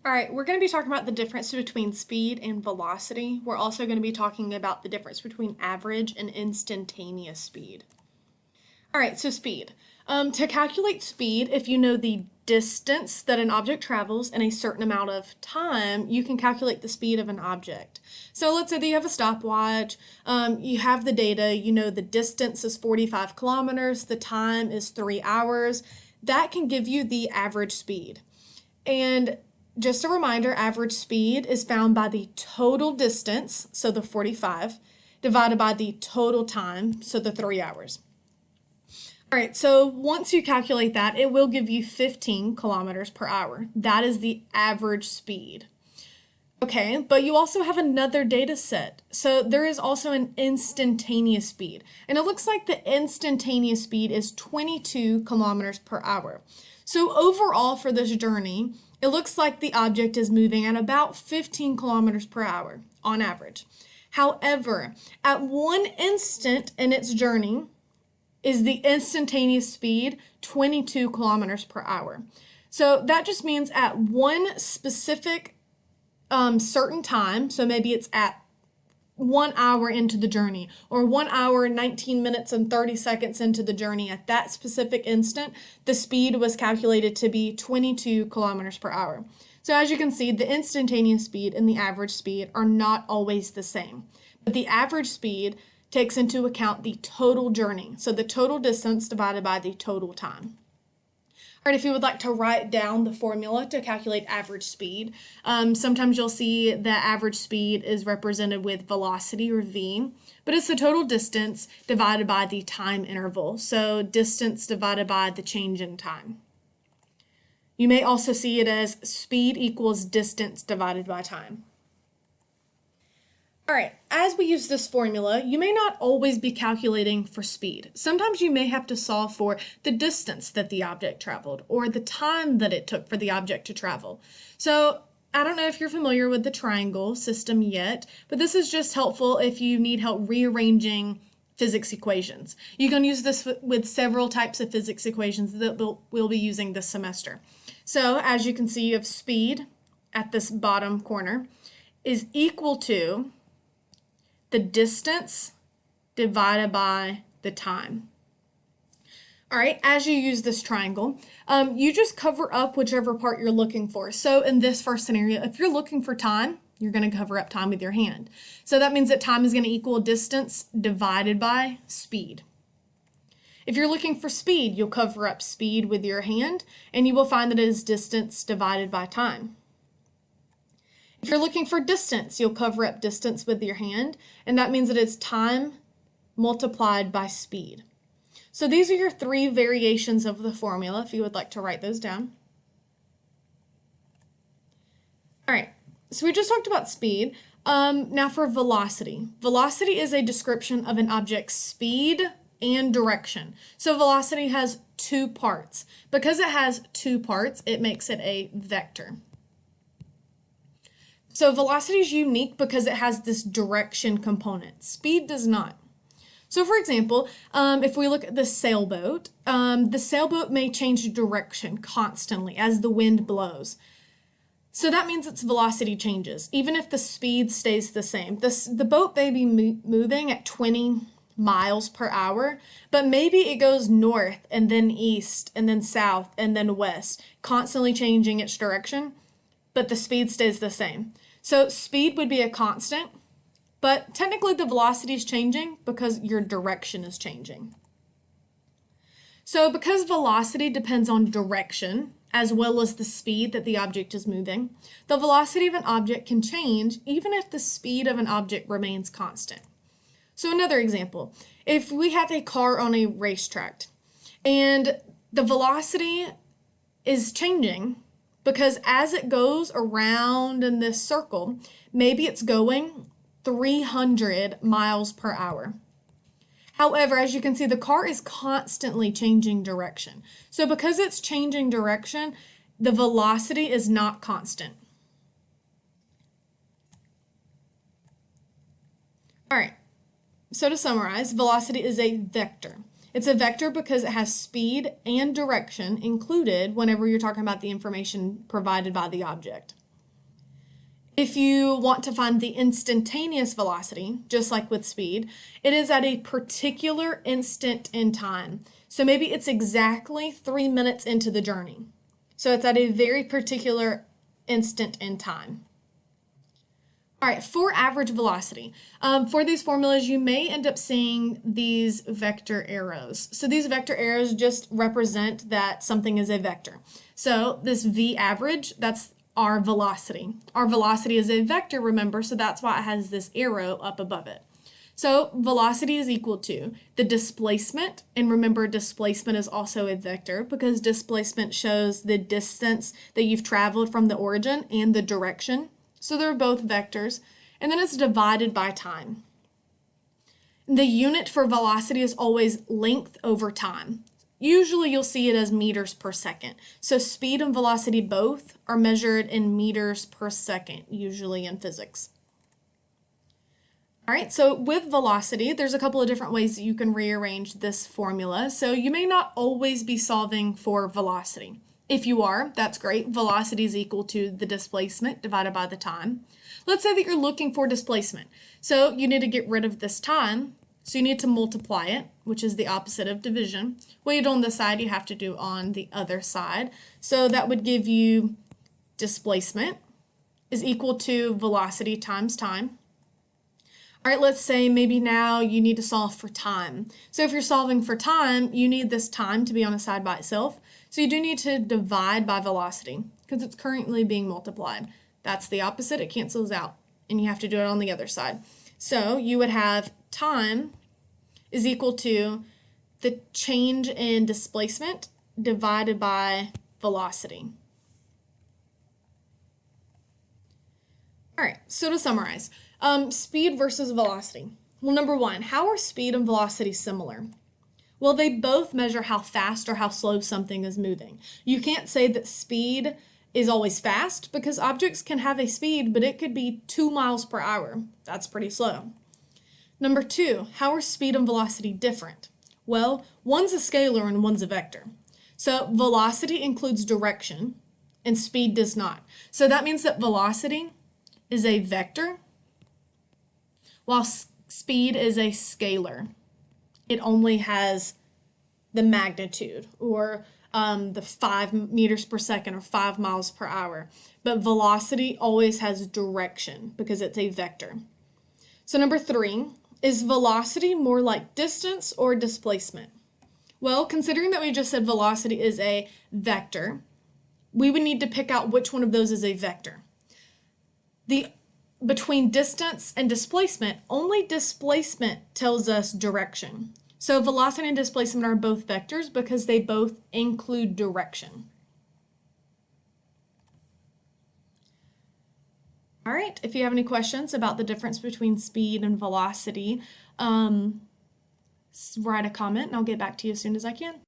All right, we're going to be talking about the difference between speed and velocity. We're also going to be talking about the difference between average and instantaneous speed. All right, so speed. To calculate speed, if you know the distance that an object travels in a certain amount of time, you can calculate the speed of an object. So let's say that you have a stopwatch, you have the data, you know the distance is 45 kilometers, the time is 3 hours. That can give you the average speed. And just a reminder, average speed is found by the total distance, so the 45, divided by the total time, so the 3 hours. All right, so once you calculate that, it will give you 15 kilometers per hour. That is the average speed. Okay, but you also have another data set. So there is also an instantaneous speed. And it looks like the instantaneous speed is 22 kilometers per hour. So overall for this journey, it looks like the object is moving at about 15 kilometers per hour on average. However, at one instant in its journey is the instantaneous speed 22 kilometers per hour. So that just means at one specific certain time, so maybe it's at 1 hour into the journey or 1 hour, 19 minutes and 30 seconds into the journey, at that specific instant, the speed was calculated to be 22 kilometers per hour. So as you can see, the instantaneous speed and the average speed are not always the same. But the average speed takes into account the total journey, so the total distance divided by the total time. All right, if you would like to write down the formula to calculate average speed, sometimes you'll see that average speed is represented with velocity or v, but it's the total distance divided by the time interval, so distance divided by the change in time. You may also see it as speed equals distance divided by time. All right, as we use this formula, you may not always be calculating for speed. Sometimes you may have to solve for the distance that the object traveled or the time that it took for the object to travel. So I don't know if you're familiar with the triangle system yet, but this is just helpful if you need help rearranging physics equations. You can use this with several types of physics equations that we'll be using this semester. So as you can see, you have speed at this bottom corner is equal to the distance divided by the time. All right, as you use this triangle, you just cover up whichever part you're looking for. So in this first scenario, if you're looking for time, you're going to cover up time with your hand. So that means that time is going to equal distance divided by speed. If you're looking for speed, you'll cover up speed with your hand, and you will find that it is distance divided by time. If you're looking for distance, you'll cover up distance with your hand, and that means that it's time multiplied by speed. So these are your three variations of the formula, if you would like to write those down. All right, so we just talked about speed. Now for velocity. Velocity is a description of an object's speed and direction. So velocity has two parts. Because it has two parts, it makes it a vector. So velocity is unique because it has this direction component. Speed does not. So for example, if we look at the sailboat may change direction constantly as the wind blows. So that means its velocity changes, even if the speed stays the same. The boat may be moving at 20 miles per hour, but maybe it goes north and then east and then south and then west, constantly changing its direction, but the speed stays the same. So speed would be a constant, but technically the velocity is changing because your direction is changing. So because velocity depends on direction, as well as the speed that the object is moving, the velocity of an object can change even if the speed of an object remains constant. So another example, if we have a car on a racetrack and the velocity is changing because as it goes around in this circle, maybe it's going 300 miles per hour. However, as you can see, the car is constantly changing direction. So because it's changing direction, the velocity is not constant. All right, so to summarize, velocity is a vector. It's a vector because it has speed and direction included whenever you're talking about the information provided by the object. If you want to find the instantaneous velocity, just like with speed, it is at a particular instant in time. So maybe it's exactly 3 minutes into the journey. So it's at a very particular instant in time. All right, for average velocity, for these formulas, you may end up seeing these vector arrows. So these vector arrows just represent that something is a vector. So this V average, that's our velocity. Our velocity is a vector, remember, so that's why it has this arrow up above it. So velocity is equal to the displacement, and remember displacement is also a vector because displacement shows the distance that you've traveled from the origin and the direction. So they're both vectors, and then it's divided by time. The unit for velocity is always length over time. Usually you'll see it as meters per second. So speed and velocity both are measured in meters per second, usually in physics. All right, so with velocity, there's a couple of different ways that you can rearrange this formula. So you may not always be solving for velocity. If you are, that's great. Velocity is equal to the displacement divided by the time. Let's say that you're looking for displacement. So you need to get rid of this time. So you need to multiply it, which is the opposite of division. What you do on this side, you have to do on the other side. So that would give you displacement is equal to velocity times time. All right, let's say maybe now you need to solve for time. So if you're solving for time, you need this time to be on a side by itself. So you do need to divide by velocity because it's currently being multiplied. That's the opposite, it cancels out, and you have to do it on the other side. So you would have time is equal to the change in displacement divided by velocity. All right, so to summarize, speed versus velocity. Well, number one, how are speed and velocity similar? Well, they both measure how fast or how slow something is moving. You can't say that speed is always fast because objects can have a speed, but it could be 2 miles per hour. That's pretty slow. Number two, how are speed and velocity different? Well, one's a scalar and one's a vector. So velocity includes direction and speed does not. So that means that velocity is a vector while speed is a scalar. It only has the magnitude or the 5 meters per second or 5 miles per hour. But velocity always has direction because it's a vector. So number three, is velocity more like distance or displacement? Well, considering that we just said velocity is a vector, we would need to pick out which one of those is a vector. Between distance and displacement, only displacement tells us direction. So velocity and displacement are both vectors because they both include direction. All right, if you have any questions about the difference between speed and velocity, write a comment and I'll get back to you as soon as I can.